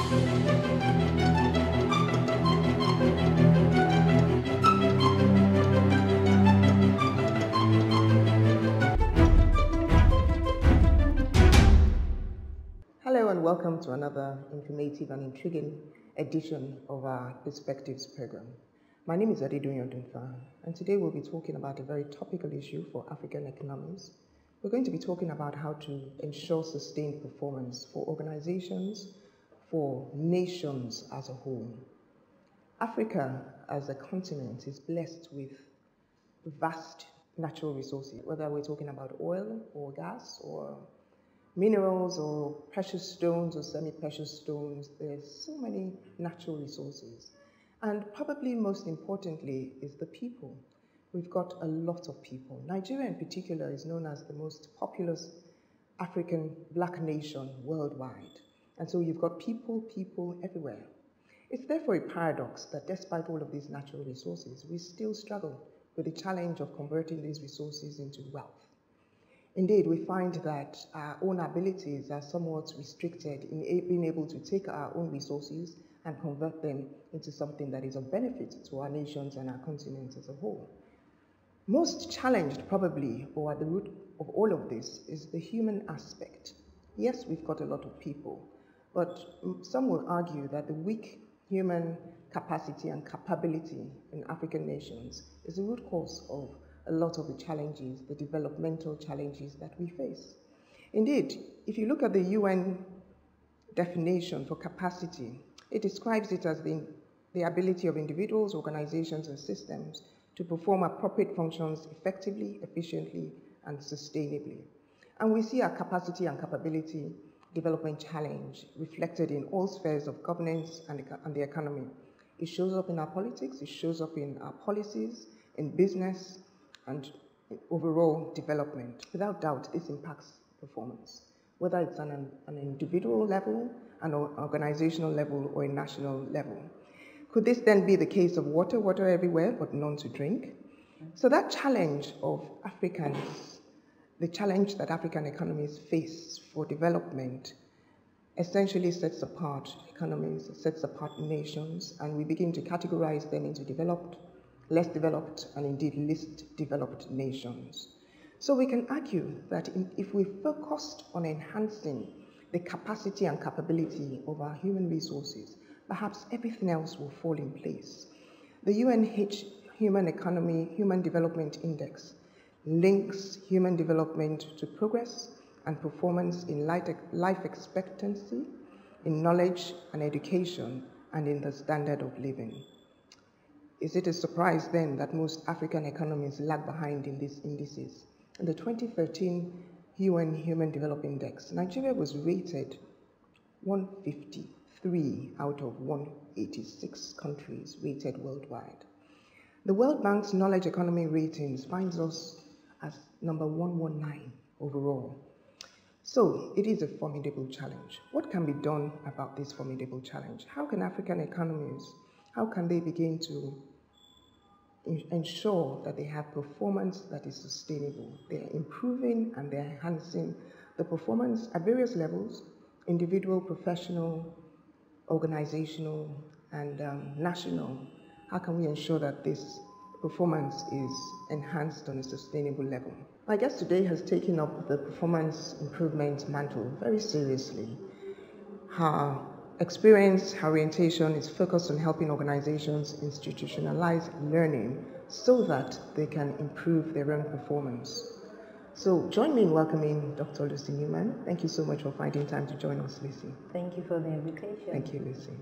Hello and welcome to another informative and intriguing edition of our Perspectives program. My name is Adedoyin Odunfa, and today we'll be talking about a very topical issue for African economies. We're going to be talking about how to ensure sustained performance for organizations, for nations as a whole. Africa as a continent is blessed with vast natural resources, whether we're talking about oil or gas or minerals or precious stones or semi-precious stones. There's so many natural resources. And probably most importantly is the people. We've got a lot of people. Nigeria in particular is known as the most populous African black nation worldwide. And so you've got people everywhere. It's therefore a paradox that despite all of these natural resources, we still struggle with the challenge of converting these resources into wealth. Indeed, we find that our own abilities are somewhat restricted in being able to take our own resources and convert them into something that is of benefit to our nations and our continent as a whole. Most challenged probably, or at the root of all of this, is the human aspect. Yes, we've got a lot of people, but some will argue that the weak human capacity and capability in African nations is the root cause of a lot of the challenges, the developmental challenges that we face. Indeed, if you look at the UN definition for capacity, it describes it as the ability of individuals, organizations, and systems to perform appropriate functions effectively, efficiently, and sustainably. And we see our capacity and capability development challenge reflected in all spheres of governance and the economy. It shows up in our politics, it shows up in our policies, in business, and overall development. Without doubt, this impacts performance, whether it's on an individual level, an organizational level, or a national level. Could this then be the case of water everywhere, but none to drink? So that challenge of Africans, the challenge that African economies face for development, essentially sets apart economies, sets apart nations, and we begin to categorize them into developed, less developed, and indeed least developed nations. So we can argue that if we focused on enhancing the capacity and capability of our human resources, perhaps everything else will fall in place. The UNH Human Economy, Human Development Index links human development to progress and performance in life expectancy, in knowledge and education, and in the standard of living. Is it a surprise then that most African economies lag behind in these indices? In the 2013 UN Human Development Index, Nigeria was rated 153 out of 186 countries rated worldwide. The World Bank's Knowledge Economy Ratings finds us as number 119 overall. So it is a formidable challenge. What can be done about this formidable challenge? How can African economies, how can they begin to ensure that they have performance that is sustainable? They're improving and they're enhancing the performance at various levels, individual, professional, organizational, and national. How can we ensure that this performance is enhanced on a sustainable level? My guest today has taken up the performance improvement mantle very seriously. Her experience, her orientation is focused on helping organizations institutionalize learning so that they can improve their own performance. So join me in welcoming Dr. Lucy Newman. Thank you so much for finding time to join us, Lucy. Thank you for the invitation. Thank you, Lucy.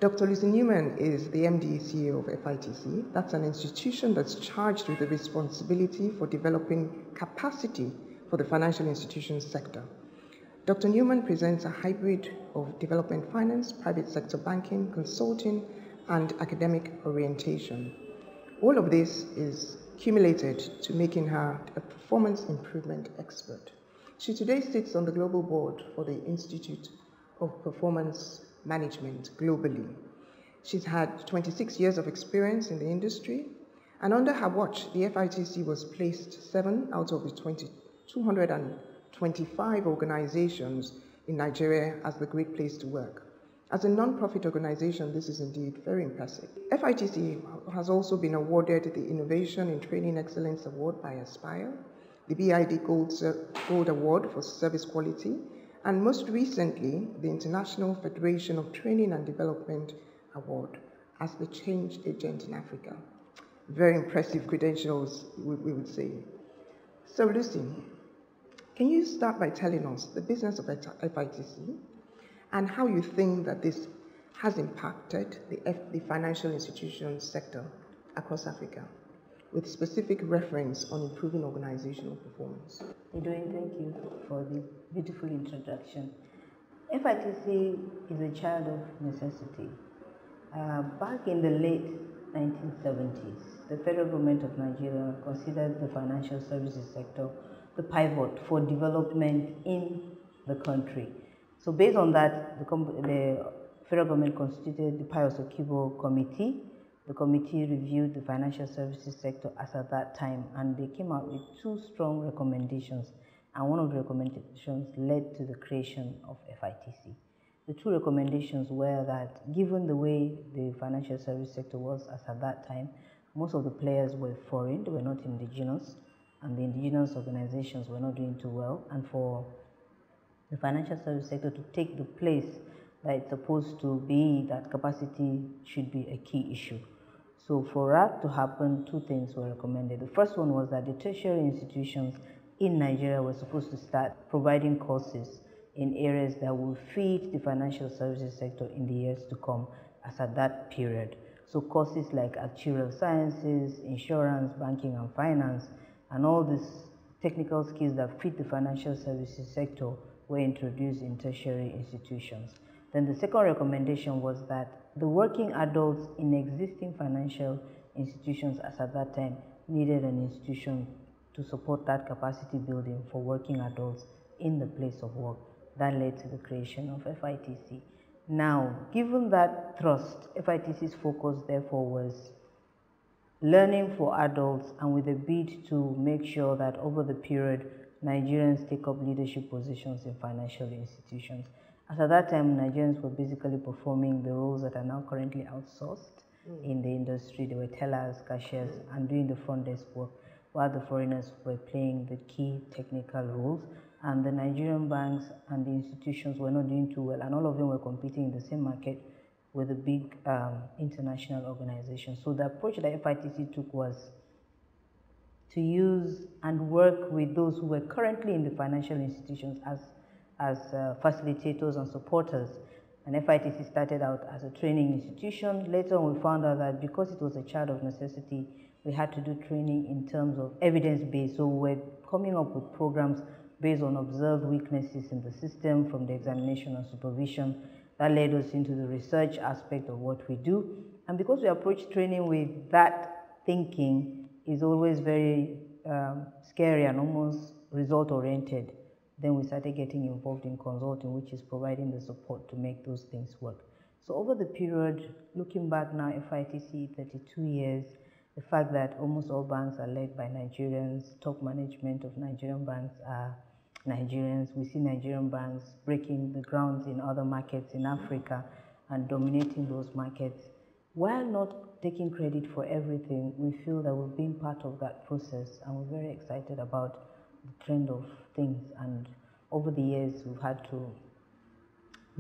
Dr. Lucy Newman is the MD CEO of FITC. That's an institution that's charged with the responsibility for developing capacity for the financial institutions sector. Dr. Newman presents a hybrid of development finance, private sector banking, consulting, and academic orientation. All of this is cumulated to making her a performance improvement expert. She today sits on the global board for the Institute of Performance Management globally. She's had 26 years of experience in the industry, and under her watch, the FITC was placed 7 out of the 225 organizations in Nigeria as the Great Place to Work. As a non-profit organization, this is indeed very impressive. FITC has also been awarded the Innovation in Training Excellence Award by Aspire, the BID Gold Award for Service Quality, and most recently, the International Federation of Training and Development Award as the Change Agent in Africa. Very impressive credentials, we would say. So, Lucy, can you start by telling us the business of FITC and how you think that this has impacted the financial institutions sector across Africa, with specific reference on improving organizational performance? Adedoyin, thank you for the beautiful introduction. FITC is a child of necessity. Back in the late 1970s, the federal government of Nigeria considered the financial services sector the pivot for development in the country. So based on that, the federal government constituted the Pius Okibo Committee. The committee reviewed the financial services sector as at that time, and they came out with two strong recommendations, and one of the recommendations led to the creation of FITC. The two recommendations were that given the way the financial service sector was as at that time, most of the players were foreign, they were not indigenous, and the indigenous organizations were not doing too well, and for the financial service sector to take the place that it's supposed to be, that capacity should be a key issue. So for that to happen, two things were recommended. The first one was that the tertiary institutions in Nigeria were supposed to start providing courses in areas that will feed the financial services sector in the years to come as at that period. So courses like actuarial sciences, insurance, banking and finance, and all these technical skills that feed the financial services sector were introduced in tertiary institutions. Then the second recommendation was that the working adults in existing financial institutions as at that time needed an institution to support that capacity building for working adults in the place of work. That led to the creation of FITC. Now, given that thrust, FITC's focus therefore was learning for adults, and with a bid to make sure that over the period, Nigerians take up leadership positions in financial institutions. As at that time, Nigerians were basically performing the roles that are now currently outsourced in the industry. They were tellers, cashiers, and doing the front desk work, while the foreigners were playing the key technical roles. And the Nigerian banks and the institutions were not doing too well, and all of them were competing in the same market with the big international organizations. So the approach that FITC took was to use and work with those who were currently in the financial institutions as facilitators and supporters. And FITC started out as a training institution. Later on, we found out that because it was a child of necessity, we had to do training in terms of evidence-based. So we were coming up with programs based on observed weaknesses in the system from the examination and supervision. That led us into the research aspect of what we do. And because we approach training with that thinking, is always very scary and almost result-oriented, then we started getting involved in consulting, which is providing the support to make those things work. So over the period, looking back now, FITC, 32 years, the fact that almost all banks are led by Nigerians, top management of Nigerian banks are Nigerians. We see Nigerian banks breaking the grounds in other markets in Africa and dominating those markets. While not taking credit for everything, we feel that we've been part of that process, and we're very excited about the trend of things. And over the years, we've had to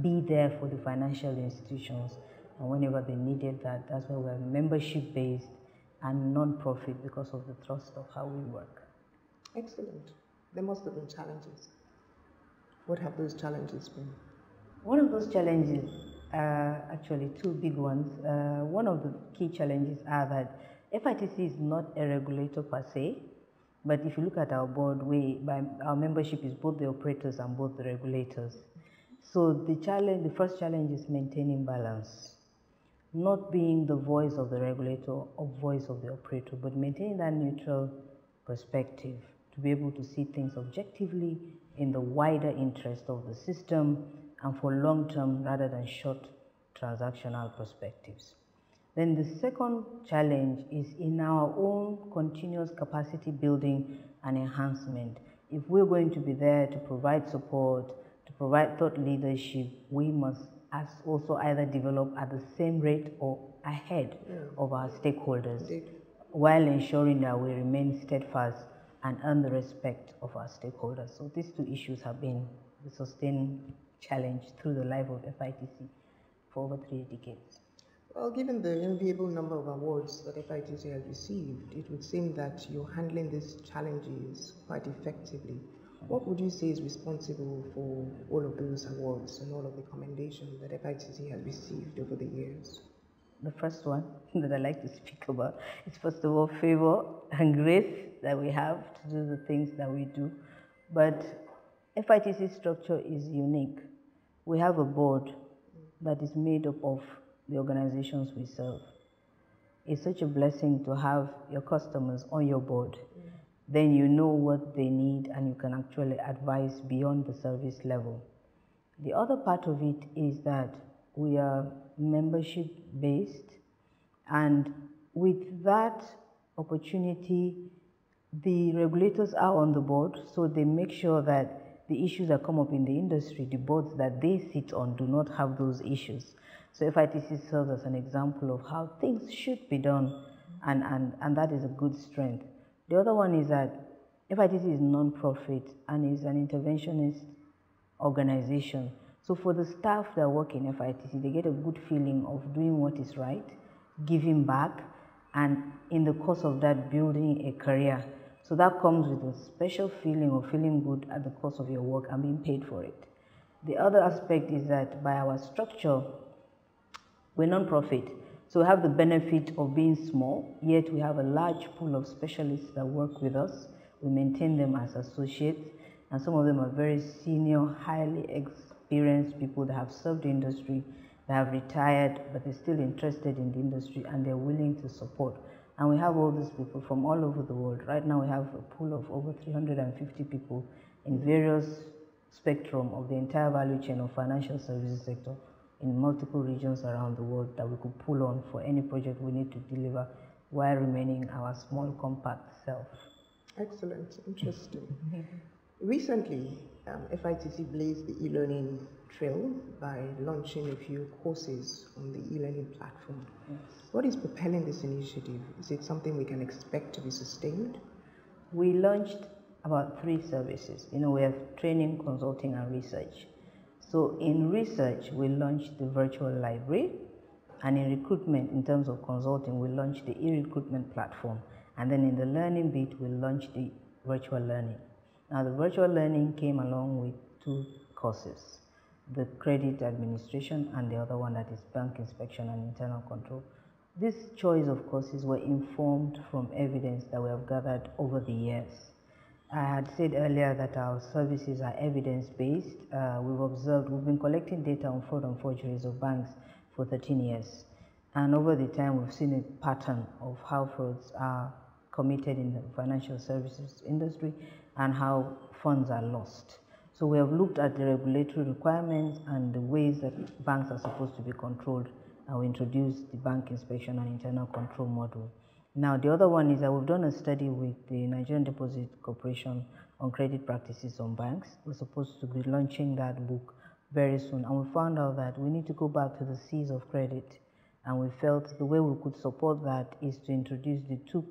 be there for the financial institutions, and whenever they needed that, that's why we're membership-based and non-profit because of the thrust of how we work. Excellent. There must have been challenges. What have those challenges been? One of those challenges, actually two big ones. One of the key challenges are that FITC is not a regulator per se, but if you look at our board, our membership is both the operators and both the regulators. So the first challenge is maintaining balance. Not being the voice of the regulator or voice of the operator, but maintaining that neutral perspective to be able to see things objectively in the wider interest of the system and for long-term rather than short transactional perspectives. Then the second challenge is in our own continuous capacity building and enhancement. If we're going to be there to provide support, to provide thought leadership, we must has also either developed at the same rate or ahead of our stakeholders, while ensuring that we remain steadfast and earn the respect of our stakeholders. So these two issues have been the sustained challenge through the life of FITC for over 3 decades. Well, given the enviable number of awards that FITC has received, it would seem that you're handling these challenges quite effectively. What would you say is responsible for all of those awards and all of the commendations that FITC has received over the years? The first one that I like to speak about is, first of all, favor and grace that we have to do the things that we do. But FITC structure is unique. We have a board that is made up of the organizations we serve. It's such a blessing to have your customers on your board. Then you know what they need and you can actually advise beyond the service level. The other part of it is that we are membership based, and with that opportunity, the regulators are on the board, so they make sure that the issues that come up in the industry, the boards that they sit on do not have those issues. So FITC serves as an example of how things should be done, and that is a good strength. The other one is that FITC is non-profit and is an interventionist organization. So for the staff that work in FITC, they get a good feeling of doing what is right, giving back, and in the course of that, building a career. So that comes with a special feeling of feeling good at the course of your work and being paid for it. The other aspect is that by our structure, we're non-profit. So we have the benefit of being small, yet we have a large pool of specialists that work with us. We maintain them as associates, and some of them are very senior, highly experienced people that have served the industry, that have retired, but they're still interested in the industry and they're willing to support. And we have all these people from all over the world. Right now we have a pool of over 350 people in various spectrum of the entire value chain of financial services sector in multiple regions around the world that we could pull on for any project we need to deliver while remaining our small, compact self. Excellent, interesting. Recently, FITC blazed the e-learning trail by launching a few courses on the e-learning platform. Yes. What is propelling this initiative? Is it something we can expect to be sustained? We launched about 3 services. We have training, consulting, and research. So in research, we launched the virtual library, and in recruitment, in terms of consulting, we launched the e-recruitment platform. And then in the learning bit, we launched the virtual learning. Now the virtual learning came along with 2 courses, the credit administration and the other one that is bank inspection and internal control. This choice of courses were informed from evidence that we have gathered over the years. I had said earlier that our services are evidence-based. We've been collecting data on fraud and forgeries of banks for 13 years. And over the time, we've seen a pattern of how frauds are committed in the financial services industry and how funds are lost. So we have looked at the regulatory requirements and the ways that banks are supposed to be controlled, and we introduced the bank inspection and internal control module. Now, the other one is that we've done a study with the Nigerian Deposit Corporation on credit practices on banks. We're supposed to be launching that book very soon, and we found out that we need to go back to the C's of credit, and we felt the way we could support that is to introduce the 2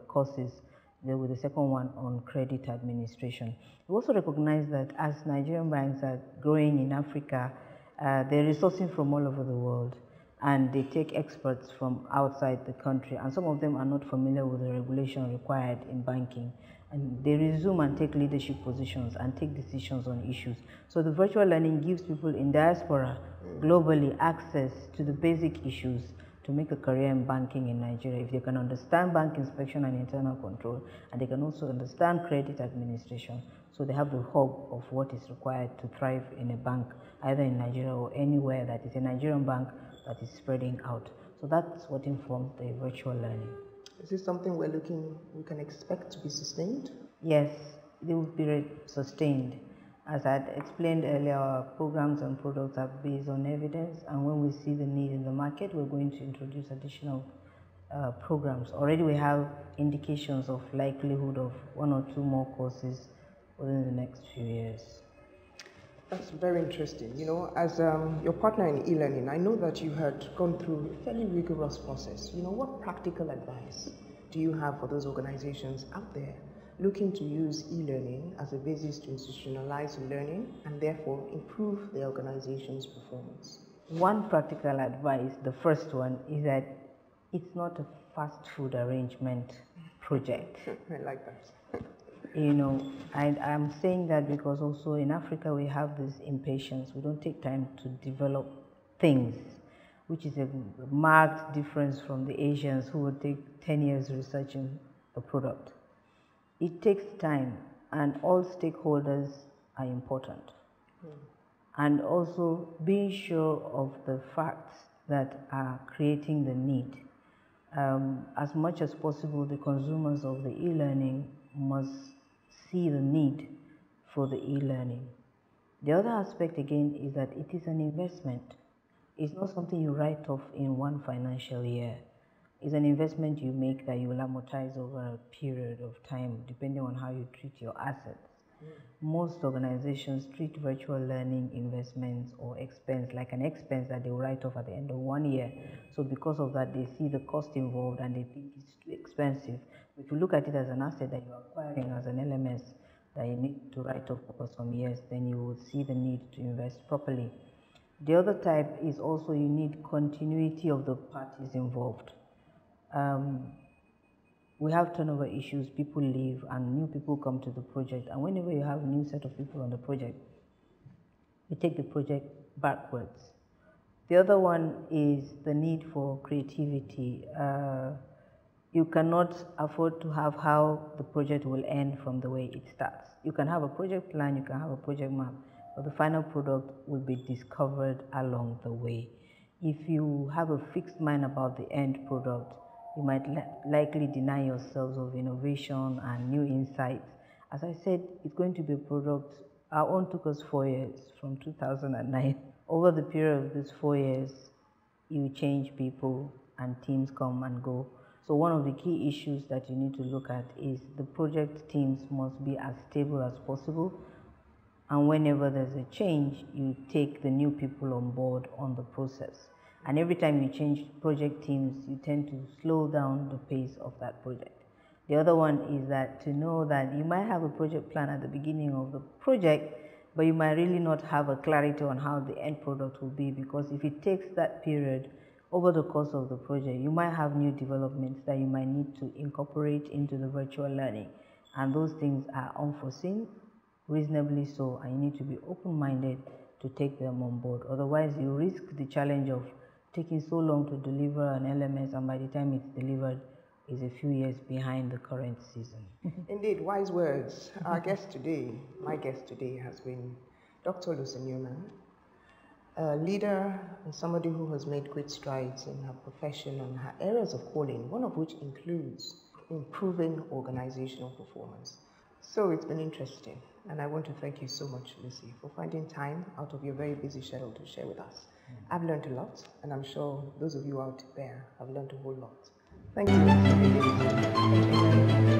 courses, with the second one on credit administration. We also recognize that as Nigerian banks are growing in Africa, they're resourcing from all over the world, and they take experts from outside the country, and some of them are not familiar with the regulation required in banking, and they resume and take leadership positions and take decisions on issues. So the virtual learning gives people in diaspora globally access to the basic issues to make a career in banking in Nigeria. If they can understand bank inspection and internal control, and they can also understand credit administration, so they have the hub of what is required to thrive in a bank, either in Nigeria or anywhere that is a Nigerian bank that is spreading out. So that's what informed the virtual learning. Is this something we can expect to be sustained? Yes, they will be sustained. As I explained earlier, our programs and products are based on evidence, and when we see the need in the market, we're going to introduce additional programs. Already we have indications of likelihood of 1 or 2 more courses within the next few years. That's very interesting. You know, as your partner in e-learning, I know that you had gone through a fairly rigorous process. You know, what practical advice do you have for those organizations out there looking to use e-learning as a basis to institutionalize learning and therefore improve their organization's performance? One practical advice, the first one, is that it's not a fast food arrangement project. I like that. You know, I'm saying that because also in Africa we have this impatience. We don't take time to develop things, which is a marked difference from the Asians who would take 10 years researching a product. It takes time, and all stakeholders are important. And also being sure of the facts that are creating the need. As much as possible, the consumers of the e-learning must see the need for the e-learning. The other aspect again is that it is an investment. It's not something you write off in one financial year. It's an investment you make that you will amortize over a period of time depending on how you treat your assets. Most organizations treat virtual learning investments or expense like an expense that they will write off at the end of 1 year. So because of that, they see the cost involved and they think it's too expensive. If you look at it as an asset that you're acquiring as an LMS that you need to write off for some years, then you will see the need to invest properly. The other type is also you need continuity of the parties involved. We have turnover issues, people leave and new people come to the project, and whenever you have a new set of people on the project, you take the project backwards. The other one is the need for creativity. You cannot afford to have how the project will end from the way it starts. You can have a project plan, you can have a project map, but the final product will be discovered along the way. If you have a fixed mind about the end product, you might likely deny yourselves of innovation and new insights. As I said, it's going to be a product. Our own took us 4 years, from 2009. Over the period of these 4 years, you change people and teams come and go. So one of the key issues that you need to look at is the project teams must be as stable as possible. And whenever there's a change, you take the new people on board on the process. And every time you change project teams, you tend to slow down the pace of that project. The other one is that to know that you might have a project plan at the beginning of the project, but you might really not have a clarity on how the end product will be, because if it takes that period over the course of the project, you might have new developments that you might need to incorporate into the virtual learning. And those things are unforeseen, reasonably so, and you need to be open-minded to take them on board. Otherwise, you risk the challenge of taking so long to deliver an LMS, and by the time it's delivered, is a few years behind the current season. Indeed, wise words. Our guest today, my guest today has been Dr. Newman, a leader and somebody who has made great strides in her profession and her areas of calling, one of which includes improving organizational performance. So it's been interesting, and I want to thank you so much, Lucy, for finding time out of your very busy schedule to share with us. I've learned a lot, and I'm sure those of you out there have learned a whole lot. Thank you.